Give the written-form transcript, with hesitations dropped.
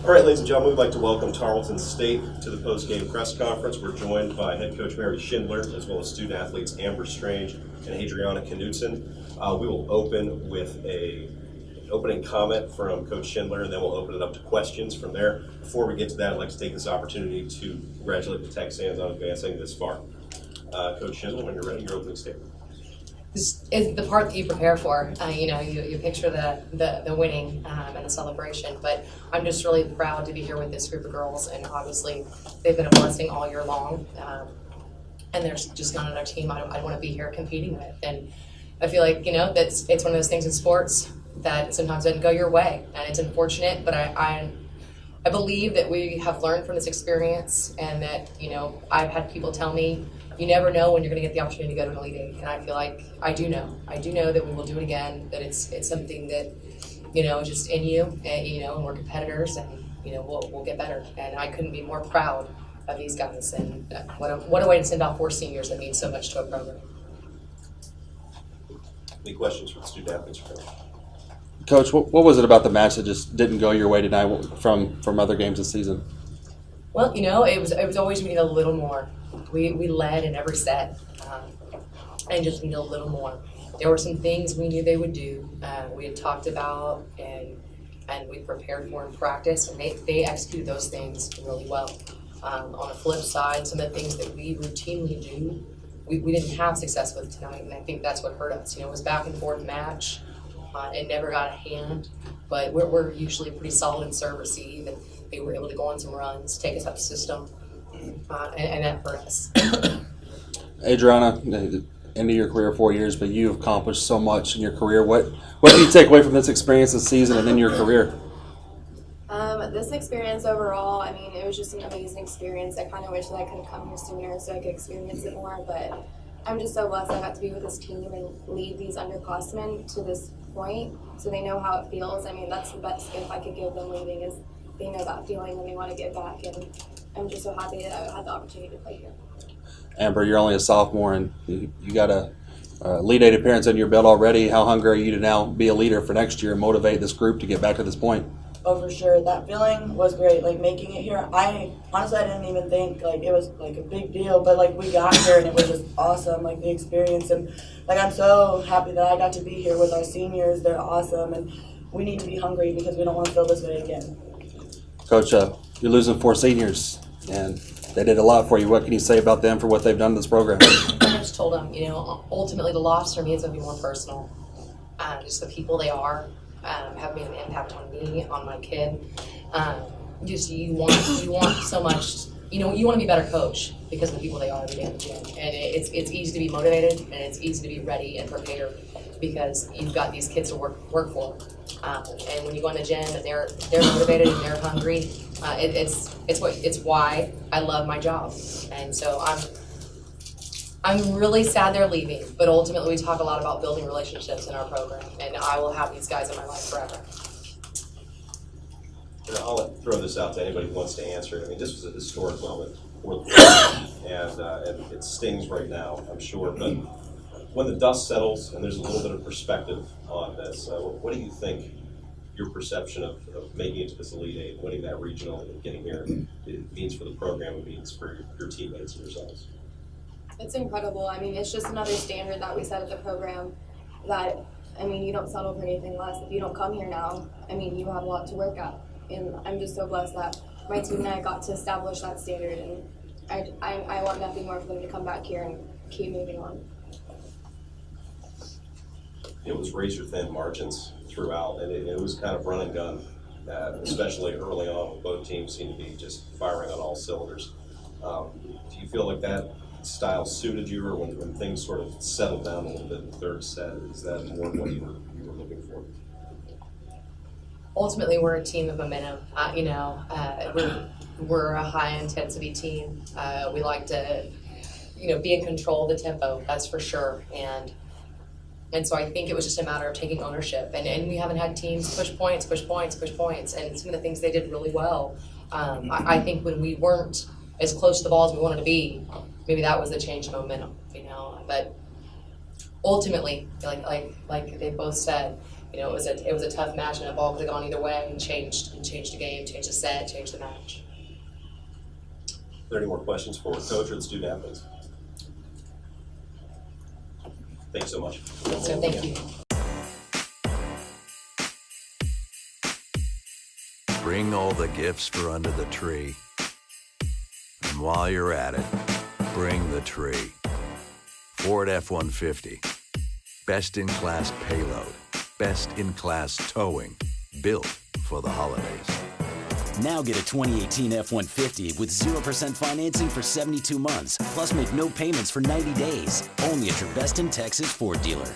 All right, ladies and gentlemen, we'd like to welcome Tarleton State to the post-game press conference. We're joined by head coach Mary Schindler, as well as student athletes Amber Strange and Adriana Knudsen. We will open with an opening comment from Coach Schindler, and then we'll open it up to questions from there. Before we get to that, I'd like to take this opportunity to congratulate the Texans on advancing this far. Coach Schindler, when you're ready, your opening statement. This is the part that you prepare for. You picture the winning and the celebration, but I'm just really proud to be here with this group of girls, and obviously they've been a blessing all year long, and there's just not another team I want to be here competing with. And I feel like, it's one of those things in sports that sometimes doesn't go your way, and it's unfortunate, but I believe that we have learned from this experience, and that, I've had people tell me, you never know when you're going to get the opportunity to go to an Elite Eight, and I feel like I do know that we will do it again, that it's something that, is just in you, and we're competitors, and, we'll get better. And I couldn't be more proud of these guys, and what a way to send off 4 seniors that means so much to a program. Any questions for the student athletes? Coach, what was it about the match that just didn't go your way tonight from other games this season? Well, it was always we need a little more. We led in every set, and just need a little more. There were some things we knew they would do. We had talked about and we prepared for in practice, and they executed those things really well. On the flip side, some of the things that we routinely do, we didn't have success with tonight, and I think that's what hurt us. It was back and forth match. It never got a hand, but we're usually pretty solid in serve receive, and they were able to go on some runs, take us up the system, and that hurt us. Adriana, end of your career, 4 years, but you've accomplished so much in your career. What do you take away from this experience this season and then your career? This experience overall, it was just an amazing experience. I kind of wish that I could have come here sooner so I could experience it more, but I'm just so blessed I got to be with this team and lead these underclassmen to this point so they know how it feels. That's the best gift I could give them leaving, is they know that feeling and they want to get back, and I'm just so happy that I had the opportunity to play here. Amber, you're only a sophomore, and you got a Elite Eight appearance under your belt already. How hungry are you to now be a leader for next year and motivate this group to get back to this point? Oh, for sure. That feeling was great. Making it here, I didn't even think it was a big deal, but we got here and it was just awesome, the experience. And I'm so happy that I got to be here with our seniors. They're awesome, and we need to be hungry because we don't want to feel this way again. Coach, you're losing 4 seniors, and they did a lot for you. What can you say about them for what they've done to this program? I just told them, ultimately the loss for me is going to be more personal. Just the people they are have made an impact on me, on my kid. Just you want so much. You want to be a better coach because of the people they are every day in the gym. And it's easy to be motivated, and it's easy to be ready and prepared because you've got these kids to work for. And when you go in the gym and they're motivated and they're hungry, it's why I love my job. And so I'm really sad they're leaving, but ultimately we talk a lot about building relationships in our program, and I will have these guys in my life forever. I'll throw this out to anybody who wants to answer it. This was a historic moment for the program, and it stings right now, I'm sure. But when the dust settles and there's a little bit of perspective on this, what do you think your perception of making it to this Elite Eight, winning that regional, and getting here, it means for the program, it means for your teammates and yourselves? It's incredible. It's just another standard that we set at the program that, you don't settle for anything less. If you don't come here now, you have a lot to work at. And I'm just so blessed that my team and I got to establish that standard, and I want nothing more for them to come back here and keep moving on. It was razor-thin margins throughout, and it was kind of run and gun, especially early on when both teams seemed to be just firing on all cylinders. Do you feel like that style suited you, or when things sort of settled down a little bit in the third set, is that more what you were looking for? Ultimately, we're a team of momentum. We're a high-intensity team. We like to, be in control of the tempo, that's for sure. And so I think it was just a matter of taking ownership. And we haven't had teams push points. And some of the things they did really well. I think when we weren't as close to the ball as we wanted to be, maybe that was the change in momentum, But ultimately, like they both said, you know, it was a tough match, and the ball could have gone either way and changed the game, changed the set, changed the match. Are there any more questions for Coach or the student athletes? Thanks so much. So thank you. Bring all the gifts for under the tree. And while you're at it, bring the tree. Ford F-150. Best in class payload. Best in class towing. Built for the holidays. Now get a 2018 F-150 with 0% financing for 72 months, plus make no payments for 90 days. Only at your Best in Texas Ford dealer.